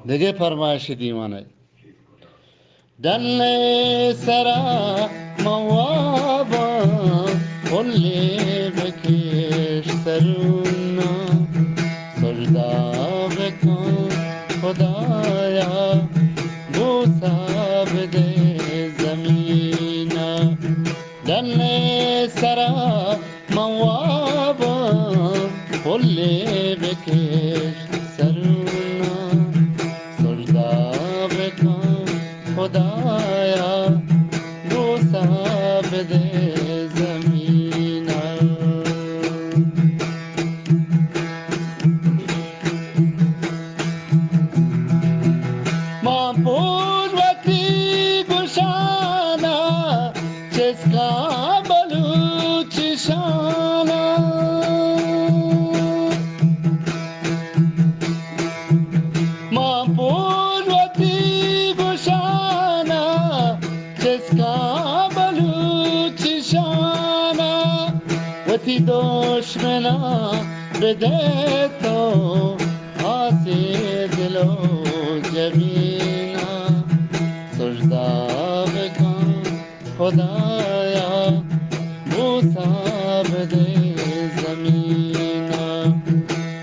دیگه فرمایش دیوانه دل سرا موابا کلی بکش سرونا سجدا بکن خدایا بوسا بده زمینا دل سرا موابا کلی بکش سرونا سجدا بکن خدایا بوسا بده زمینا ما پوروتی گشانا چسکا بلوچشانا ما پوروتی گشانا چسکا بلوچشانا وتی دشمنا بده تو آسی دلو جبینا سجدا بکن خدایا بوسا بده زمینا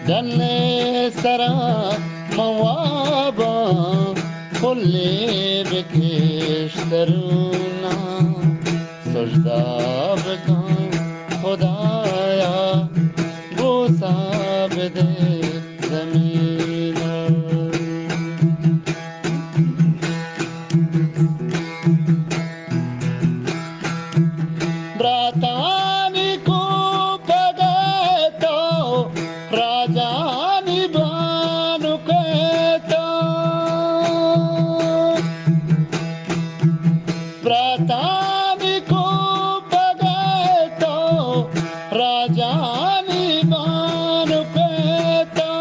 دل سرا موابا کلی بکش ترونا سجدا بکن خدایا بوسا بده زمینا براتانی کو پگتو راجانی بانو کتو براتانی کو پگتو راجانی بانو کتو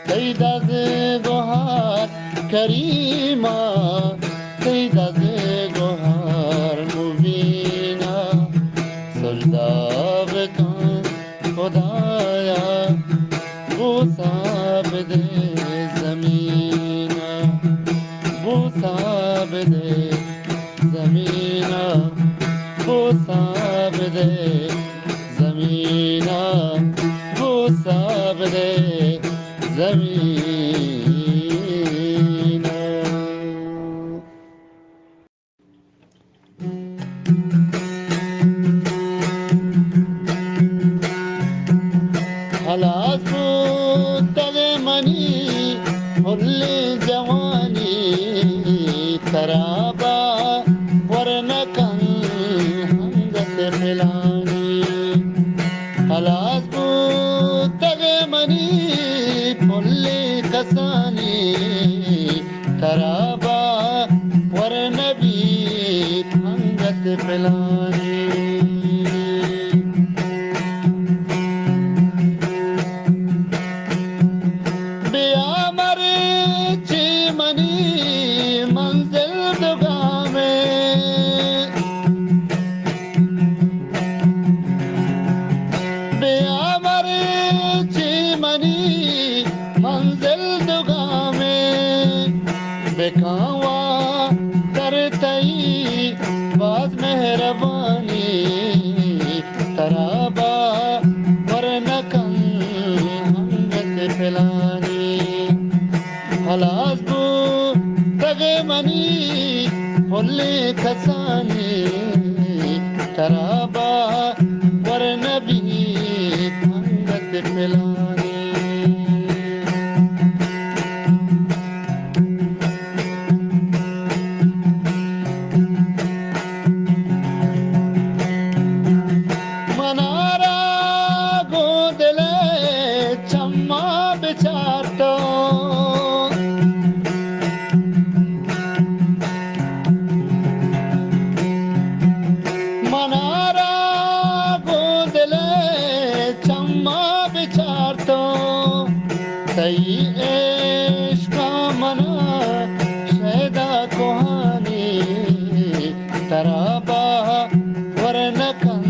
سیدز گوهر کریما سیدز گوهر مبینا سجدا بکن خدایا بوسا بده زمینا بوسا بده زمینا بوسا بده زمینا بوسا بده زمینا خلاص بود دل منی کل جوانی ترابا ورنکن هنگت فلانی خلاص بود دل منی کل کسانی ترابا ورنبی هنگت فلانی بکاوا کرتئی باز مہربانی ترابا ورنکن ہنگت پلانی خلاص بو تگے منی فلی کسانی ترابا ورنبی ہنگت پلانی सही इश्क मना शैदा कोहानी तराबा वरनकन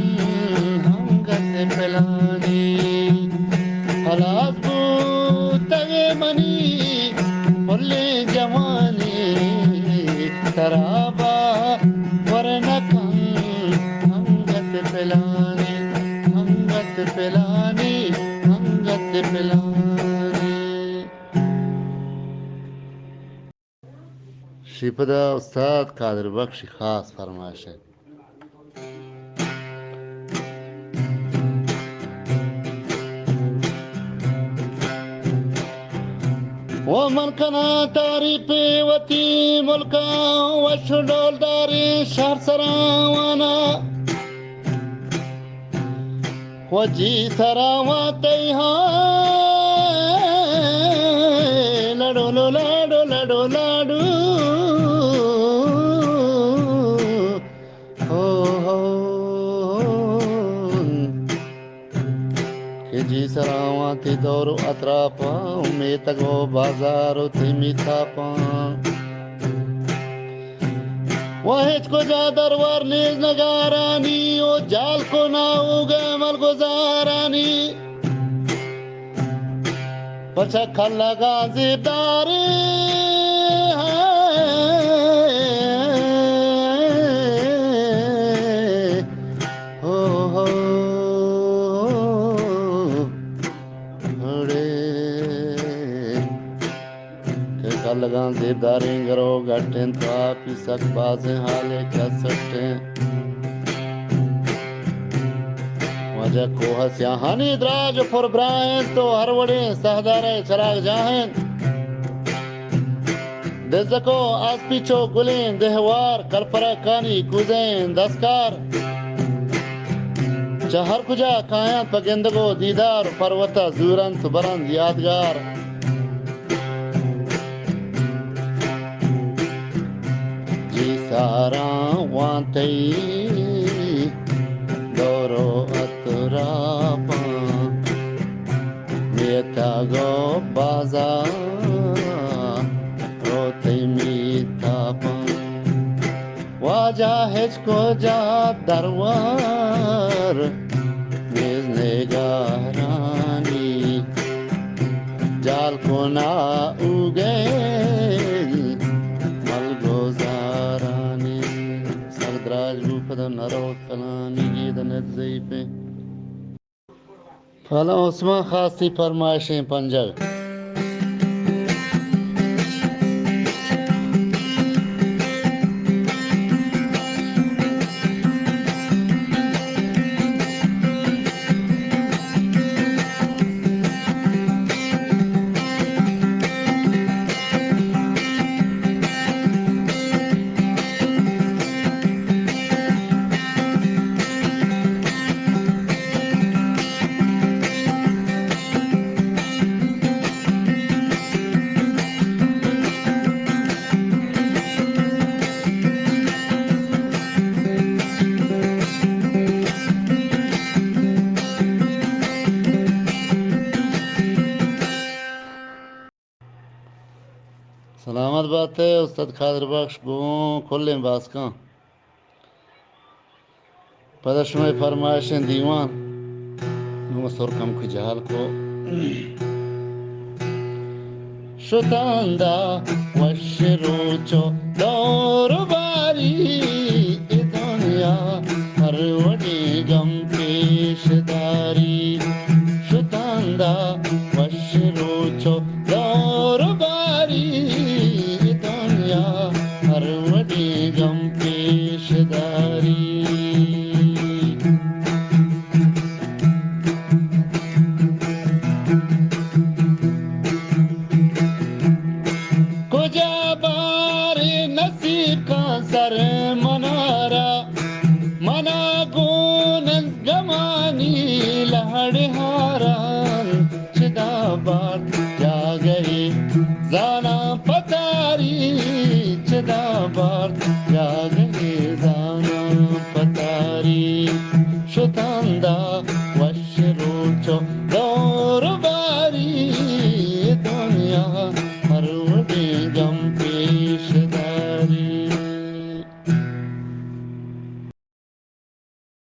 हंगत पिलानी खलास तगे मनी शराबा वरना कन अंगत पिलानी अंगत पिलानी अंगत पिलानी। शिपदा उस्ताद कादिर बख्श खास फरमाइश है। ومن كان تعريفي وتي ملكا وشدول داري شهر سراوانا وجي سراواتيها لدو لدو لدو لدو जी सरावाती दौर अतरापा में तगो बाजारो थी मीठापा वहेच को जा दरबार नीज नगारानी ओ जाल को ना उगे मल गुजारानी पछा खल्ला गाजीदारी लगा देवदारें गरो गट्टें तो आप ही सक बाजें हाले क्या सकते वजह को हस्याहानी द्राज फुर ब्रायन तो हर वड़े सहदारे चराग जाहें देजको आज पीछो गुलें देहवार कलपरा कानी कुजें दस्कार चहर कुजा कायत पगेंदगो दीदार पर्वता जूरंत बरंद यादगार सारा वांतई दौरो अतरापा मेता गो बाजार रोते मीठापा वाजा हेचको जा दरबार मेजने गारानी जाल को ना उगे फला उस्मान खासी फरमाइशें पंजग सलामत बात है उस्ताद खादर बख्श गो खोलें बास का पदशमें फरमाइशें दीवान मुसर कम खुजाल को शुतांदा वशरोचो दौर बारी दुनिया हर वडी गम पेशदारी शुतांदा वशरोचो दौर बारी दुनिया हर वडी गम पेशदारी सर मनारा मना गुन गमानी लहड़हारान चिदाबाद जा गई जाना पतारी चिदाबाद जा गई जाना पतारी शुतांदा